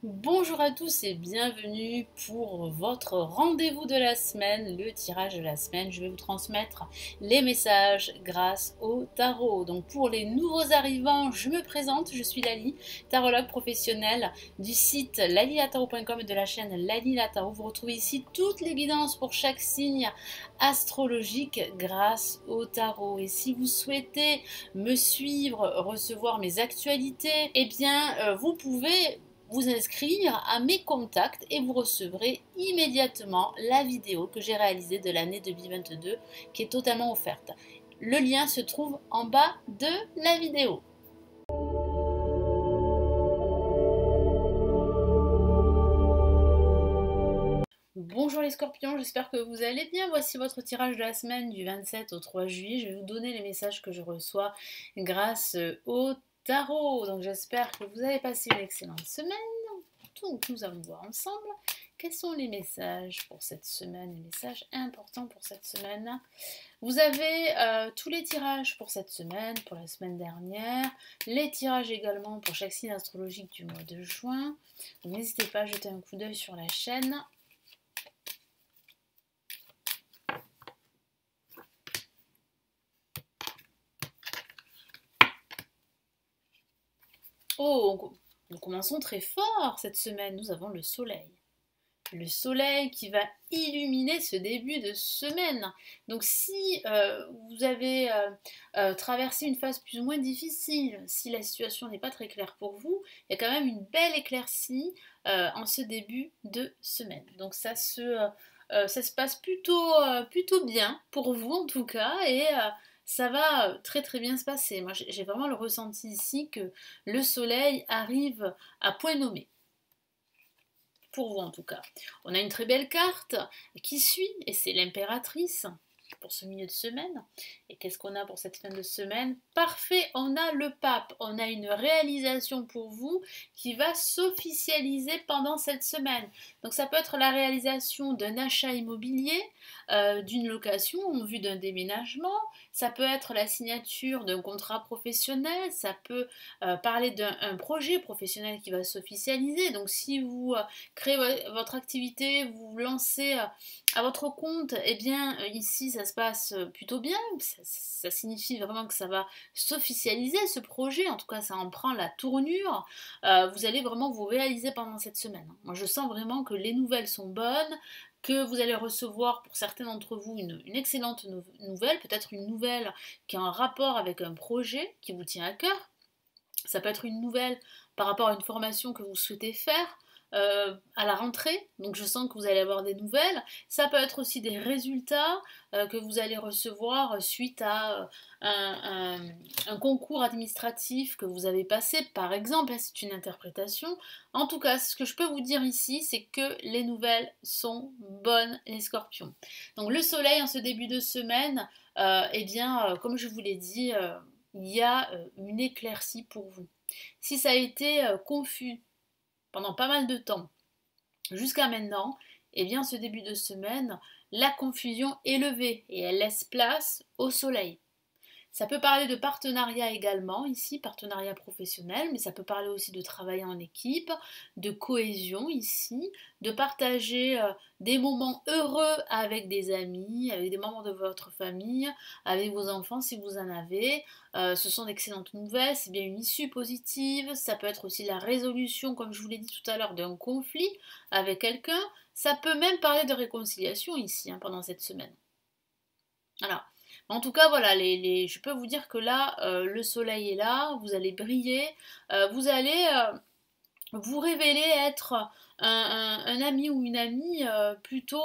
Bonjour à tous et bienvenue pour votre rendez-vous de la semaine, le tirage de la semaine. Je vais vous transmettre les messages grâce au tarot. Donc pour les nouveaux arrivants, je me présente, je suis Lali, tarologue professionnelle du site lalilatarot.com et de la chaîne Lali la Tarot. Vous retrouvez ici toutes les guidances pour chaque signe astrologique grâce au tarot. Et si vous souhaitez me suivre, recevoir mes actualités, eh bien vous pouvez vous inscrire à mes contacts et vous recevrez immédiatement la vidéo que j'ai réalisée de l'année 2022 qui est totalement offerte. Le lien se trouve en bas de la vidéo. Bonjour les scorpions, j'espère que vous allez bien. Voici votre tirage de la semaine du 27 au 3 juillet. Je vais vous donner les messages que je reçois grâce au tarot. Donc j'espère que vous avez passé une excellente semaine. Donc nous allons voir ensemble quels sont les messages pour cette semaine, les messages importants pour cette semaine. Vous avez tous les tirages pour cette semaine, pour la semaine dernière, les tirages également pour chaque signe astrologique du mois de juin. N'hésitez pas à jeter un coup d'œil sur la chaîne. Oh, nous commençons très fort cette semaine, nous avons le soleil. Le soleil qui va illuminer ce début de semaine. Donc si vous avez traversé une phase plus ou moins difficile, si la situation n'est pas très claire pour vous, il y a quand même une belle éclaircie en ce début de semaine. Donc ça se passe plutôt bien pour vous en tout cas et ça va très très bien se passer. Moi j'ai vraiment le ressenti ici que le soleil arrive à point nommé. Pour vous en tout cas. On a une très belle carte qui suit, et c'est l'impératrice pour ce milieu de semaine. Et qu'est-ce qu'on a pour cette fin de semaine? Parfait, on a le pape, on a une réalisation pour vous qui va s'officialiser pendant cette semaine. Donc ça peut être la réalisation d'un achat immobilier, d'une location en vue d'un déménagement, ça peut être la signature d'un contrat professionnel, ça peut parler d'un projet professionnel qui va s'officialiser. Donc si vous créez votre activité, vous vous lancez à votre compte, eh bien ici ça se passe plutôt bien, ça signifie vraiment que ça va s'officialiser ce projet, en tout cas ça en prend la tournure, vous allez vraiment vous réaliser pendant cette semaine. Moi je sens vraiment que les nouvelles sont bonnes, que vous allez recevoir pour certains d'entre vous une excellente nouvelle, peut-être une nouvelle qui a un rapport avec un projet qui vous tient à cœur. Ça peut être une nouvelle par rapport à une formation que vous souhaitez faire à la rentrée, donc je sens que vous allez avoir des nouvelles. Ça peut être aussi des résultats que vous allez recevoir suite à un concours administratif que vous avez passé, par exemple, c'est une interprétation. En tout cas, ce que je peux vous dire ici, c'est que les nouvelles sont bonnes, les scorpions. Donc le soleil en ce début de semaine, eh bien, comme je vous l'ai dit, il y a une éclaircie pour vous. Si ça a été confus pendant pas mal de temps jusqu'à maintenant, eh bien ce début de semaine, la confusion est levée et elle laisse place au soleil. Ça peut parler de partenariat également, ici, partenariat professionnel, mais ça peut parler aussi de travailler en équipe, de cohésion ici, de partager des moments heureux avec des amis, avec des membres de votre famille, avec vos enfants si vous en avez. Ce sont d'excellentes nouvelles, c'est bien une issue positive, ça peut être aussi la résolution, comme je vous l'ai dit tout à l'heure, d'un conflit avec quelqu'un. Ça peut même parler de réconciliation ici, pendant cette semaine. Alors, en tout cas, voilà, je peux vous dire que là, le soleil est là, vous allez briller, vous allez vous révéler être un ami ou une amie plutôt,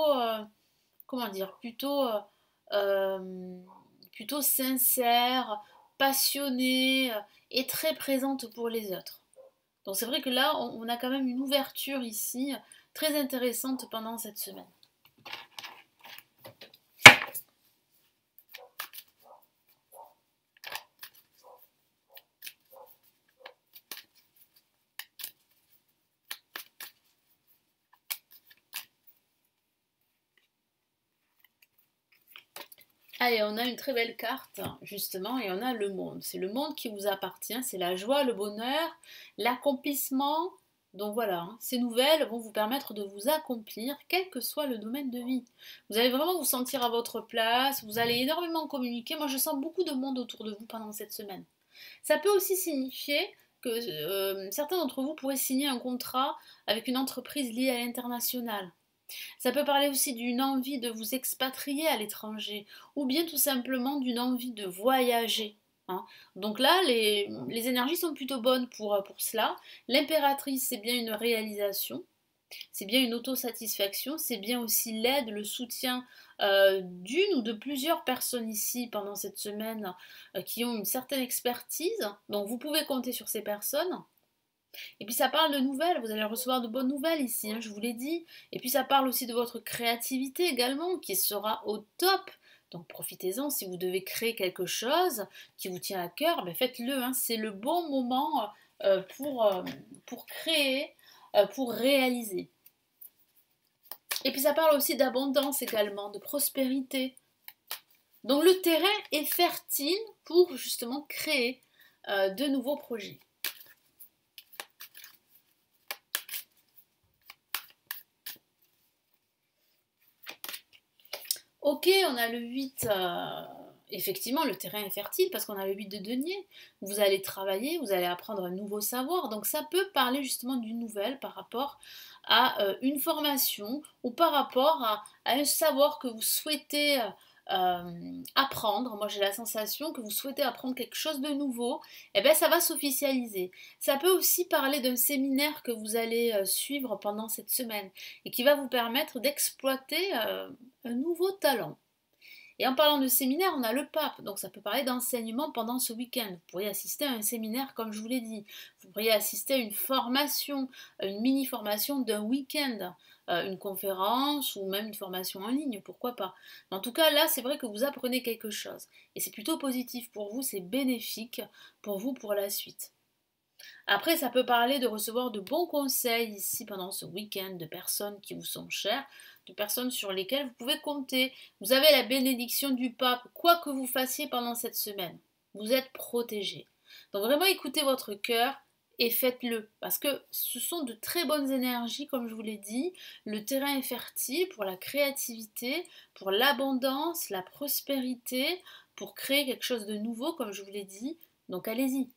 comment dire, plutôt sincère, passionnée et très présente pour les autres. Donc c'est vrai que là, on a quand même une ouverture ici très intéressante pendant cette semaine. Allez, on a une très belle carte, justement, et on a le monde. C'est le monde qui vous appartient, c'est la joie, le bonheur, l'accomplissement, Donc voilà, hein, ces nouvelles vont vous permettre de vous accomplir, quel que soit le domaine de vie. Vous allez vraiment vous sentir à votre place, vous allez énormément communiquer. Moi, je sens beaucoup de monde autour de vous pendant cette semaine. Ça peut aussi signifier que certains d'entre vous pourraient signer un contrat avec une entreprise liée à l'international. Ça peut parler aussi d'une envie de vous expatrier à l'étranger, ou bien tout simplement d'une envie de voyager, hein. Donc là, les énergies sont plutôt bonnes pour cela. L'impératrice, c'est bien une réalisation, c'est bien une autosatisfaction, c'est bien aussi l'aide, le soutien d'une ou de plusieurs personnes ici pendant cette semaine qui ont une certaine expertise. Donc vous pouvez compter sur ces personnes. Et puis ça parle de nouvelles, vous allez recevoir de bonnes nouvelles ici, hein, je vous l'ai dit. Et puis ça parle aussi de votre créativité également, qui sera au top. Donc profitez-en, si vous devez créer quelque chose qui vous tient à cœur, ben faites-le, hein, c'est le bon moment pour créer, pour réaliser. Et puis ça parle aussi d'abondance également, de prospérité. Donc le terrain est fertile pour justement créer de nouveaux projets. Ok, on a le 8, effectivement, le terrain est fertile parce qu'on a le 8 de denier. Vous allez travailler, vous allez apprendre un nouveau savoir. Donc ça peut parler justement d'une nouvelle par rapport à une formation ou par rapport à un savoir que vous souhaitez apprendre. Moi j'ai la sensation que vous souhaitez apprendre quelque chose de nouveau. Et bien ça va s'officialiser. Ça peut aussi parler d'un séminaire que vous allez suivre pendant cette semaine et qui va vous permettre d'exploiter un nouveau talent. Et en parlant de séminaire, on a le pape, donc ça peut parler d'enseignement pendant ce week-end. Vous pourriez assister à un séminaire, comme je vous l'ai dit. Vous pourriez assister à une formation, une mini-formation d'un week-end, une conférence ou même une formation en ligne, pourquoi pas. Mais en tout cas, là, c'est vrai que vous apprenez quelque chose. Et c'est plutôt positif pour vous, c'est bénéfique pour vous pour la suite. Après, ça peut parler de recevoir de bons conseils ici pendant ce week-end de personnes qui vous sont chères, de personnes sur lesquelles vous pouvez compter. Vous avez la bénédiction du pape, quoi que vous fassiez pendant cette semaine. Vous êtes protégé. Donc vraiment écoutez votre cœur et faites-le. Parce que ce sont de très bonnes énergies, comme je vous l'ai dit. Le terrain est fertile pour la créativité, pour l'abondance, la prospérité, pour créer quelque chose de nouveau, comme je vous l'ai dit. Donc allez-y.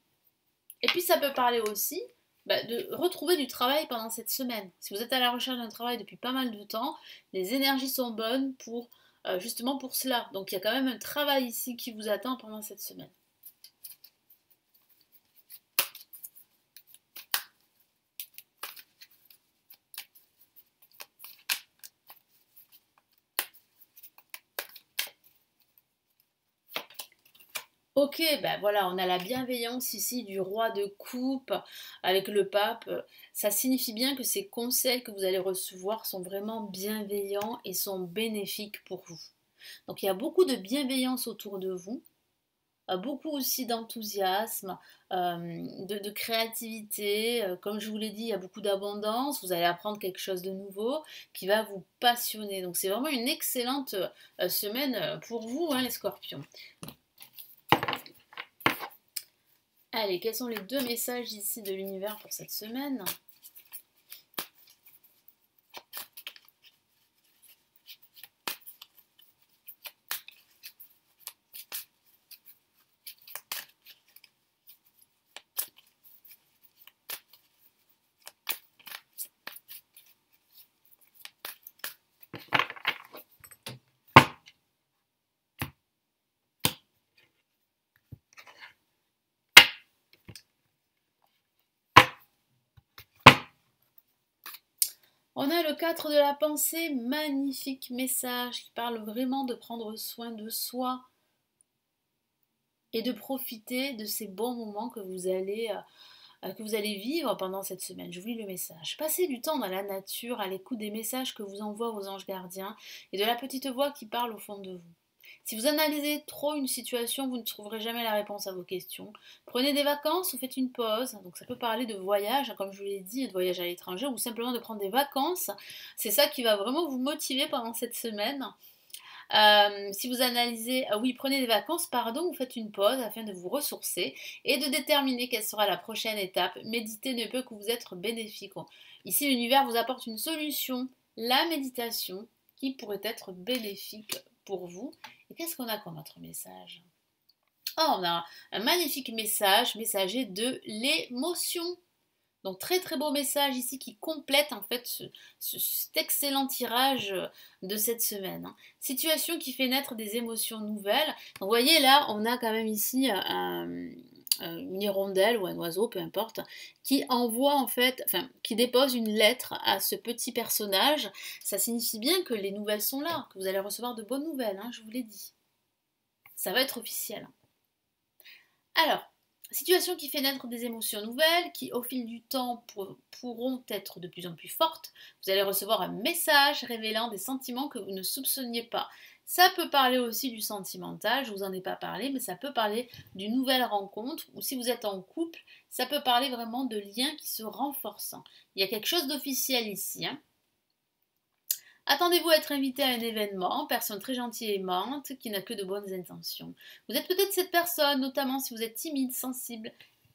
Et puis ça peut parler aussi de retrouver du travail pendant cette semaine. Si vous êtes à la recherche d'un travail depuis pas mal de temps, les énergies sont bonnes pour justement pour cela. Donc il y a quand même un travail ici qui vous attend pendant cette semaine. Ok, ben voilà, on a la bienveillance ici du roi de coupe avec le pape. Ça signifie bien que ces conseils que vous allez recevoir sont vraiment bienveillants et sont bénéfiques pour vous. Donc il y a beaucoup de bienveillance autour de vous, beaucoup aussi d'enthousiasme, de créativité. Comme je vous l'ai dit, il y a beaucoup d'abondance. Vous allez apprendre quelque chose de nouveau qui va vous passionner. Donc c'est vraiment une excellente semaine pour vous, hein, les scorpions. Allez, quels sont les deux messages ici de l'univers pour cette semaine ? On a le 4 de la pensée, magnifique message qui parle vraiment de prendre soin de soi et de profiter de ces bons moments que vous allez vivre pendant cette semaine. Je vous lis le message. Passez du temps dans la nature à l'écoute des messages que vous envoient vos anges gardiens et de la petite voix qui parle au fond de vous. Si vous analysez trop une situation, vous ne trouverez jamais la réponse à vos questions. Prenez des vacances ou faites une pause. Donc ça peut parler de voyage, comme je vous l'ai dit, de voyage à l'étranger ou simplement de prendre des vacances. C'est ça qui va vraiment vous motiver pendant cette semaine. Si vous analysez, oui, prenez des vacances, pardon, vous faites une pause afin de vous ressourcer et de déterminer quelle sera la prochaine étape. Méditer ne peut que vous être bénéfique. Ici, l'univers vous apporte une solution, la méditation, qui pourrait être bénéfique pour vous. Et qu'est-ce qu'on a comme autre message? Oh, on a un magnifique message, messager de l'émotion. Donc très très beau message ici qui complète en fait cet excellent tirage de cette semaine, hein. Situation qui fait naître des émotions nouvelles. Donc, vous voyez là, on a quand même ici une hirondelle ou un oiseau, peu importe, qui envoie en fait, enfin, qui dépose une lettre à ce petit personnage. Ça signifie bien que les nouvelles sont là, que vous allez recevoir de bonnes nouvelles, hein, je vous l'ai dit. Ça va être officiel. Alors, situation qui fait naître des émotions nouvelles, qui au fil du temps pourront être de plus en plus fortes. Vous allez recevoir un message révélant des sentiments que vous ne soupçonniez pas. Ça peut parler aussi du sentimental, je ne vous en ai pas parlé, mais ça peut parler d'une nouvelle rencontre, ou si vous êtes en couple, ça peut parler vraiment de liens qui se renforcent. Il y a quelque chose d'officiel ici, hein. Attendez-vous à être invité à un événement, personne très gentille et aimante, qui n'a que de bonnes intentions. Vous êtes peut-être cette personne, notamment si vous êtes timide, sensible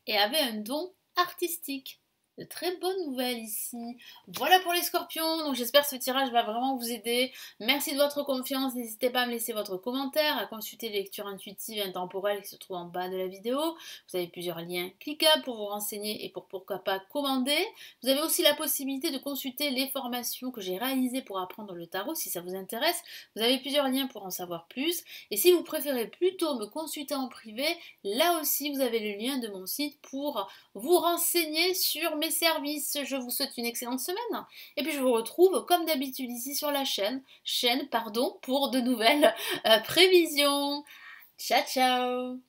et avez un don artistique. De très bonnes nouvelles ici. Voilà pour les scorpions, donc j'espère que ce tirage va vraiment vous aider. Merci de votre confiance, n'hésitez pas à me laisser votre commentaire, à consulter les lectures intuitives et intemporelles qui se trouvent en bas de la vidéo. Vous avez plusieurs liens cliquables pour vous renseigner et pour pourquoi pas commander. Vous avez aussi la possibilité de consulter les formations que j'ai réalisées pour apprendre le tarot si ça vous intéresse. Vous avez plusieurs liens pour en savoir plus. Et si vous préférez plutôt me consulter en privé, là aussi vous avez le lien de mon site pour vous renseigner sur mes services. Je vous souhaite une excellente semaine. Et puis je vous retrouve comme d'habitude ici sur la chaîne, pour de nouvelles prévisions. Ciao ciao.